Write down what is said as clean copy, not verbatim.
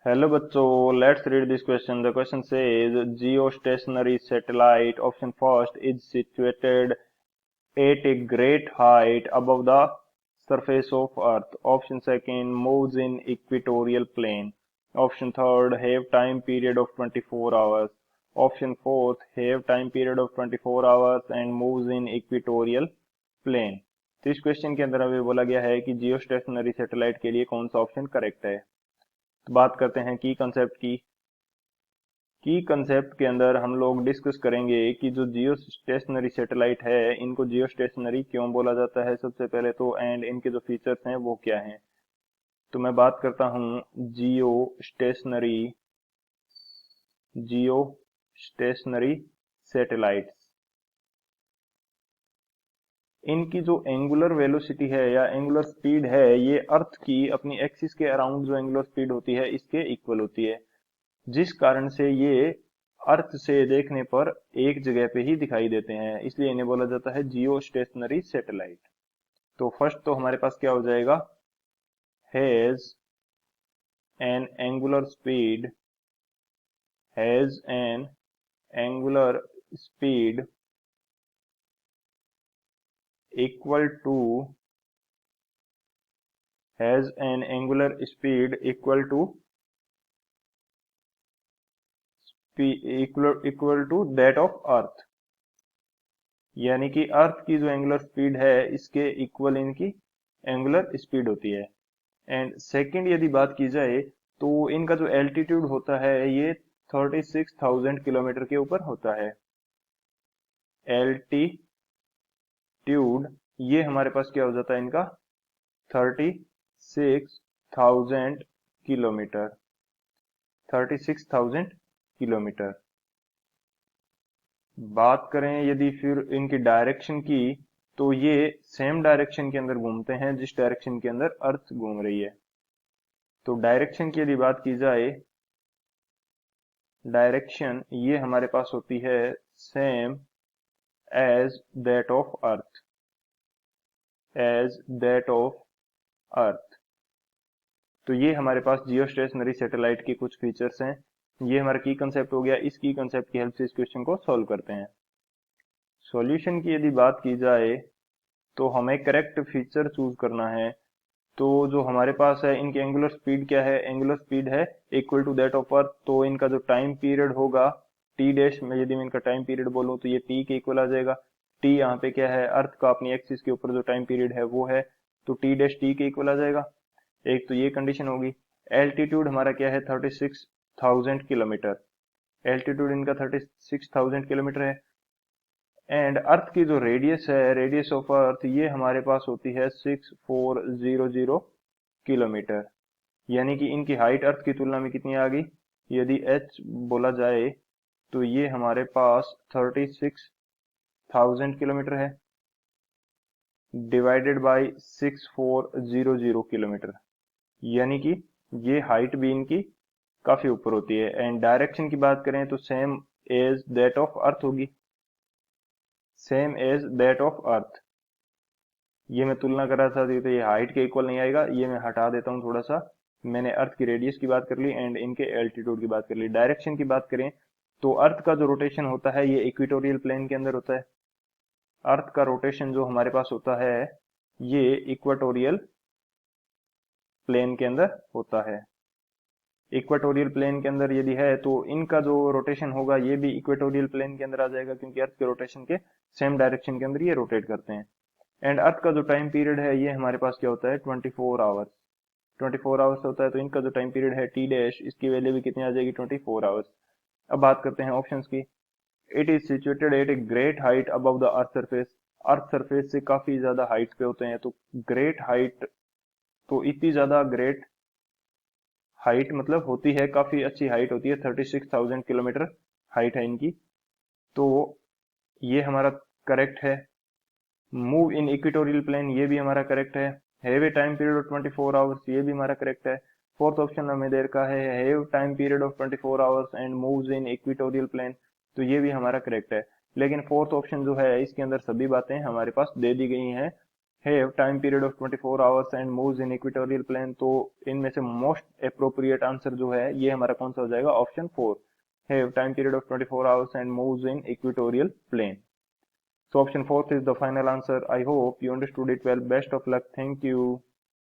Hello बच्चों, let's read this question. The question says geostationary satellite option first is situated at a great height above the surface of earth. Option second moves in equatorial plane. Option third have time period of 24 hours. Option fourth have time period of 24 hours and moves in equatorial plane. तो इस question के अंदर हमें बोला गया है कि जियो stationery satellite के लिए कौन सा ऑप्शन करेक्ट है. तो बात करते हैं की कंसेप्ट के अंदर हम लोग डिस्कस करेंगे कि जो जियो स्टेशनरी सैटेलाइट है इनको जियो स्टेशनरी क्यों बोला जाता है सबसे पहले तो, एंड इनके जो फीचर्स हैं वो क्या हैं. तो मैं बात करता हूँ जियो स्टेशनरी जियो स्टेशनरी सैटेलाइट्स. इनकी जो एंगुलर वेलोसिटी है या एंगुलर स्पीड है ये अर्थ की अपनी एक्सिस के अराउंड जो एंगुलर स्पीड होती है इसके इक्वल होती है, जिस कारण से ये अर्थ से देखने पर एक जगह पे ही दिखाई देते हैं, इसलिए इन्हें बोला जाता है जियो स्टेशनरी सैटेलाइट. तो फर्स्ट तो हमारे पास क्या हो जाएगा, has an angular speed has an angular speed equal to has an angular speed equal to that of earth. यानी कि अर्थ की जो एंगुलर स्पीड है इसके इक्वल इनकी एंगुलर स्पीड होती है. एंड सेकंड यदि बात की जाए तो इनका जो एल्टीट्यूड होता है ये 36,000 किलोमीटर के ऊपर होता है. एल्टीट्यूड ये हमारे पास क्या हो जाता है इनका 36,000 किलोमीटर 36,000 किलोमीटर. बात करें यदि फिर इनकी डायरेक्शन की तो ये सेम डायरेक्शन के अंदर घूमते हैं जिस डायरेक्शन के अंदर अर्थ घूम रही है. तो डायरेक्शन की यदि बात की जाए, डायरेक्शन ये हमारे पास होती है same as that of earth. तो ये हमारे पास जियो स्टेशनरी सैटेलाइट के कुछ फीचर्स हैं. ये हमारा की कंसेप्ट हो गया. इस की कंसेप्ट की हेल्प से इस क्वेश्चन को सॉल्व करते हैं. सॉल्यूशन की यदि बात की जाए तो हमें करेक्ट फीचर चूज करना है. तो जो हमारे पास है इनकी एंगुलर स्पीड क्या है, एंगुलर स्पीड है equal to that of earth. तो इनका जो टाइम पीरियड होगा टी डैश में, यदि मैं इनका टाइम पीरियड बोलूं तो ये टी के इक्वल आ जाएगा. टी यहाँ पे क्या है, अर्थ का अपनी एक्सिस के ऊपर जो टाइम पीरियड है वो है, तो टी डैश टी के इक्वल आ जाएगा. एक तो ये कंडीशन होगी. एल्टीट्यूड हमारा क्या है 36,000 किलोमीटर. एल्टीट्यूड इनका 36,000 किलोमीटर है. एंड अर्थ की जो रेडियस है, रेडियस ऑफ अर्थ, ये हमारे पास होती है 6400 किलोमीटर. यानी कि इनकी हाइट अर्थ की तुलना में कितनी आ गई, यदि एच बोला जाए तो ये हमारे पास 36,000 किलोमीटर है डिवाइडेड बाय 6400 किलोमीटर. यानी कि ये हाइट भी इनकी काफी ऊपर होती है. एंड डायरेक्शन की बात करें तो same as that of earth होगी, same as that of earth. ये मैं तुलना कर रहा था तो ये हाइट के इक्वल नहीं आएगा, ये मैं हटा देता हूँ थोड़ा सा. मैंने अर्थ की रेडियस की बात कर ली एंड इनके एल्टीट्यूड की बात कर ली. डायरेक्शन की बात करें तो अर्थ का जो रोटेशन होता है ये इक्वेटोरियल प्लेन के अंदर होता है. अर्थ का रोटेशन जो हमारे पास होता है ये इक्वेटोरियल प्लेन के अंदर होता है. इक्वेटोरियल प्लेन के अंदर यदि है तो इनका जो रोटेशन होगा ये भी इक्वेटोरियल प्लेन के अंदर आ जाएगा, क्योंकि अर्थ के रोटेशन के सेम डायरेक्शन के अंदर ये रोटेट करते हैं. एंड अर्थ का जो टाइम पीरियड है ये हमारे पास क्या होता है 24 आवर्स. 24 आवर्स होता है, तो इनका जो टाइम पीरियड है टी डैश, इसकी वैल्यू भी कितनी आ जाएगी 24 आवर्स. अब बात करते हैं ऑप्शंस की. It is situated at a great height above the earth surface. Earth surface से काफी ज्यादा हाइट पे होते हैं. तो ग्रेट हाइट, तो इतनी ज्यादा ग्रेट हाइट मतलब होती है, काफी अच्छी हाइट होती है, 36,000 किलोमीटर हाइट है इनकी. तो ये हमारा करेक्ट है. मूव इन इक्वेटोरियल प्लेन ये भी हमारा करेक्ट है. Have a time period of 24 hours ये भी हमारा करेक्ट है. फोर्थ ऑप्शन हमें दे रखा है have time period of 24 hours and moves in equatorial plane, तो ये भी हमारा करेक्ट है. लेकिन फोर्थ ऑप्शन जो है इसके अंदर सभी बातें हमारे पास दे दी गई हैं have time period of 24 hours and moves in equatorial plane, तो इनमें से मोस्ट अप्रोप्रिएट आंसर जो है ये हमारा कौन सा हो जाएगा, option 4, have time period of 24 hours and moves in equatorial plane. So option 4 is the final answer. I hope you understood it well. Best of luck. Thank you.